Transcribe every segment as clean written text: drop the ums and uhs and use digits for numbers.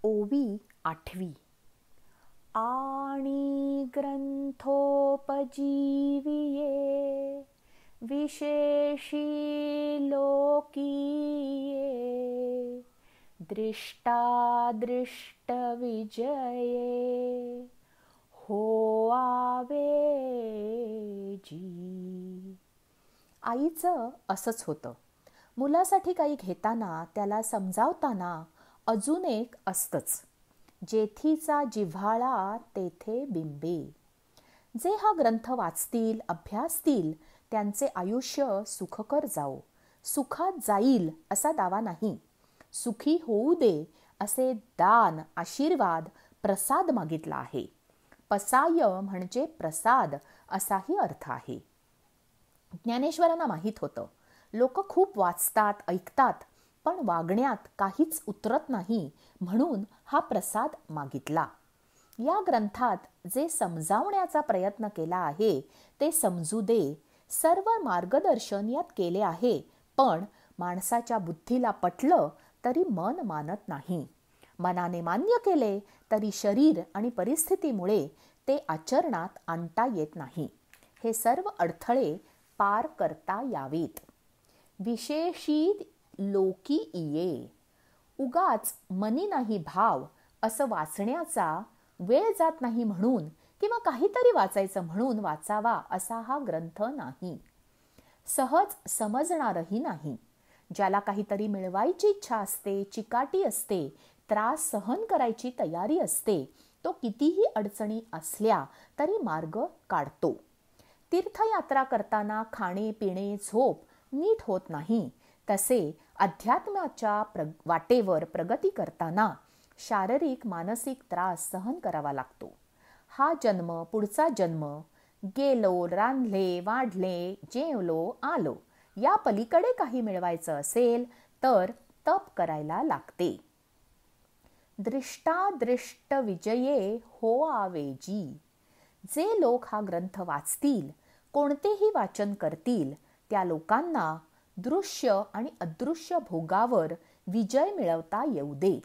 ओवी 8वी. आणि ग्रंथोपजीविये विशेषी लोकीये दृष्टादृष्ट विजये होआवे जी. आईचं असंच होतं. मुलासाठी काही घेताना त्याला समजावताना अजून एक असतंच, जेथीचा जिव्हाळा तेथे बिंबे. जे हा ग्रंथ वाचतील, अभ्यासतील त्यांचे आयुष्य सुखकर जाओ. सुखात जाईल असा दावा नाही. सुखी होऊ दे असे दान, आशीर्वाद, प्रसाद मागितला आहे. पसाय म्हणजे प्रसाद असाही अर्थ आहे. ज्ञानेश्वरांना माहीत होतं, लोक खूप वाचतात, ऐकतात, पण वागण्यात काहीच उतरत नाही, म्हणून हा प्रसाद मागितला. या ग्रंथात जे समजावण्याचा प्रयत्न केला आहे ते समजू दे. सर्व मार्गदर्शन यात केले आहे, पण माणसाच्या बुद्धीला पटलं तरी मन मानत नाही. मनाने मान्य केले तरी शरीर आणि परिस्थितीमुळे ते आचरणात आणता येत नाही. हे सर्व अडथळे पार करता यावेत. विशेषी लोकी इये. उगाच मनी नाही भाव असं वाचण्याचा वेळ जात नाही म्हणून किंवा काहीतरी वाचायचं म्हणून वाचावा असा हा ग्रंथ नाही. सहज समजणारही नाही. ज्याला काहीतरी मिळवायची इच्छा असते, चिकाटी असते, त्रास सहन करायची तयारी असते, तो कितीही अडचणी असल्या तरी मार्ग काढतो. तीर्थयात्रा करताना खाणे, पिणे, झोप नीट होत नाही, तसे अध्यात्माच्या वाटेवर प्रगती करताना शारीरिक, मानसिक त्रास सहन करावा लागतो. हा जन्म, पुढचा जन्म, गेलो, रांधले, वाढले, जेवलो, आलो, या पलीकडे काही मिळवायचं असेल तर तप करायला लागते. दृष्टादृष्ट विजये होआवे जी. जे लोक हा ग्रंथ वाचतील, कोणतेही वाचन करतील, त्या लोकांना दृश्य आणि अदृश्य भोगावर विजय मिळवता येऊ दे.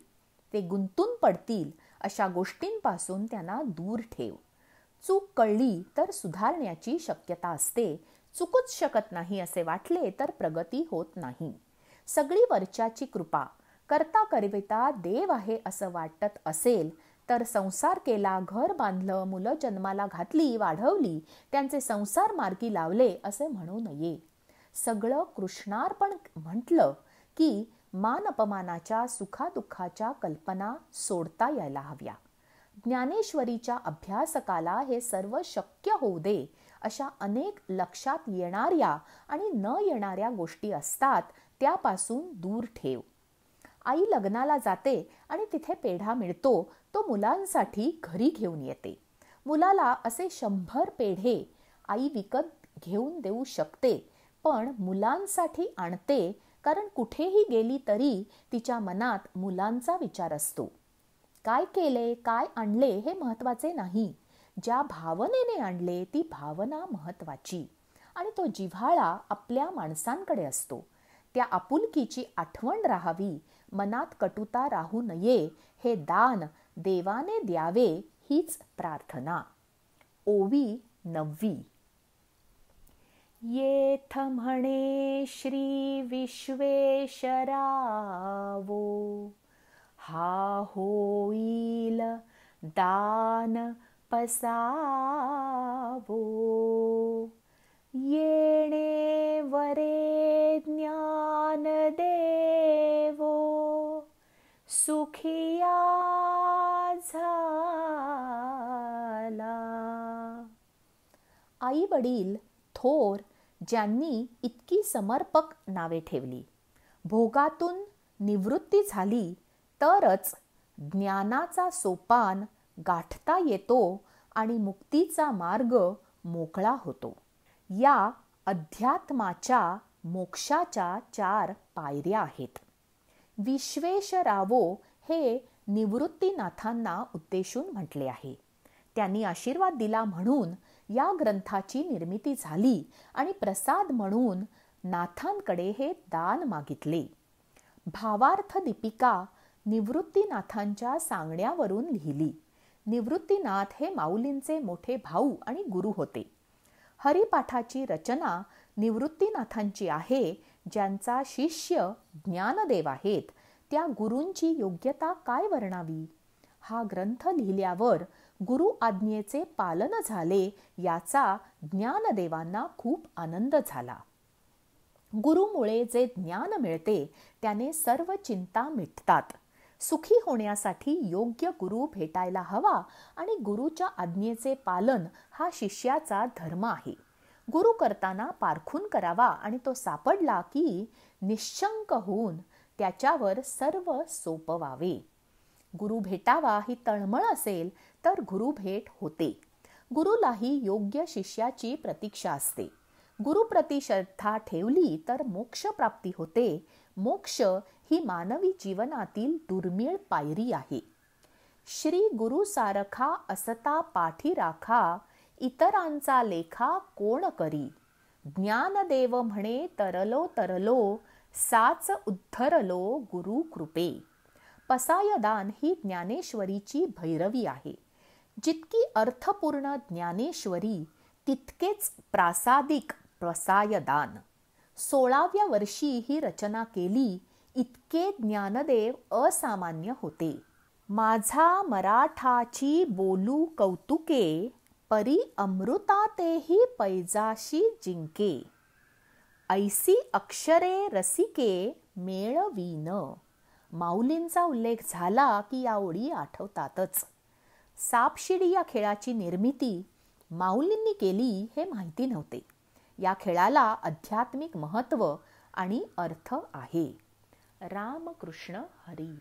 ते गुंतून पडतील अशा गोष्टींपासून त्यांना दूर ठेव. चूक कळली तर सुधारण्याची शक्यता असते. चुकूच शकत नाही असे वाटले तर प्रगती होत नाही. सगळी वरच्याची कृपा, करता करविता देव आहे असं वाटत असेल तर संसार केला, घर बांधलं, मुलं जन्माला घातली, वाढवली, त्यांचे संसार मार्गी लावले असे म्हणू नये. सगळं कृष्णार्पण म्हटलं की मान अपमानाच्या, सुखादुःखाच्या कल्पना सोडता यायला हव्या. ज्ञानेश्वरीच्या अभ्यासकाला हे सर्व शक्य होऊ दे अशा अनेक लक्षात येणाऱ्या आणि न येणाऱ्या गोष्टी असतात, त्यापासून दूर ठेव. आई लग्नाला जाते आणि तिथे पेढा मिळतो, तो मुलांसाठी घरी घेऊन येते. मुलाला असे 100 पेढे आई विकत घेऊन देऊ शकते, पण मुलांसाठी आणते, कारण कुठेही गेली तरी तिच्या मनात मुलांचा विचार असतो. काय केले, काय आणले हे महत्वाचे नाही. ज्या भावनेने आणले ती भावना महत्वाची. आणि तो जिव्हाळा आपल्या माणसांकडे असतो. त्या आपुलकीची आठवण राहावी, मनात कटुता राहू नये, हे दान देवाने द्यावे हीच प्रार्थना. ओवी 9वी. येथ म्हणे श्री विश्वेश्वरावो, हा होईल दान पसावो. येणे वरे ज्ञान देवो, सुखिया झाला. आई वडील थोर ज्यांनी इतकी समर्पक नावे ठेवली, भोगातून निवृत्ती झाली तरच ज्ञानाचा सोपान गाठता येतो आणि मुक्तीचा मार्ग मोकळा होतो. या अध्यात्माच्या मोक्षाच्या 4 पायऱ्या आहेत. विश्वेश्वरावो हे निवृत्तीनाथांना उद्देशून म्हटले आहे. त्यांनी आशीर्वाद दिला म्हणून या ग्रंथाची निर्मिती झाली आणि प्रसाद म्हणून नाथांकडे हे दान मागितले. भावार्थ दीपिका निवृत्तीनाथांच्या सांगण्यावरून लिहिली. निवृत्तीनाथ हे माऊलींचे मोठे भाऊ आणि गुरु होते. हरिपाठाची रचना निवृत्तीनाथांची आहे. ज्यांचा शिष्य ज्ञानदेव आहेत, त्या गुरूंची योग्यता काय वर्णावी. हा ग्रंथ लिहिल्यावर गुरु आज्ञेचे पालन झाले, याचा ज्ञानदेवांना खूप आनंद झाला. गुरुमुळे जे ज्ञान मिळते त्याने सर्व चिंता मिटतात. सुखी होण्यासाठी योग्य गुरु भेटायला हवा आणि गुरुच्या आज्ञेचे पालन हा शिष्याचा धर्म आहे. गुरु करताना पारखून करावा आणि तो सापडला की निश्चंक होऊन त्याच्यावर सर्व सोपवावे. गुरु भेटावा ही तळमळ असेल तर गुरु भेट होते. गुरुलाही योग्य शिष्याची प्रतीक्षा असते. गुरुप्रती श्रद्धा ठेवली तर मोक्ष प्राप्ती होते. मोक्ष ही मानवी जीवनातील दुर्मिळ पायरी आहे. श्री गुरु सारखा असता पाठी राखा, इतरांचा लेखा कोण करी. ज्ञानदेव म्हणे तरलो तरलो, साच उद्धरलो गुरु कृपे. पसायदान ही ज्ञानेश्वरीची भैरवी आहे. जितकी अर्थपूर्ण ज्ञानेश्वरी तितकेच प्रासादिक पसायदान. 16व्या वर्षी ही रचना केली. इतके ज्ञानदेव असामान्य होते. माझा मराठाची बोलू कौतुके, परी अमृता तेही पैजाशी जिंके. ऐसी अक्षरे रसिके मेळवीन. माऊलींचा उल्लेख झाला की या ओळी आठवतातच. सापशिडी या खेळाची निर्मिती माऊलींनी केली हे माहिती नव्हते. या खेळाला आध्यात्मिक महत्त्व आणि अर्थ आहे. रामकृष्ण हरी.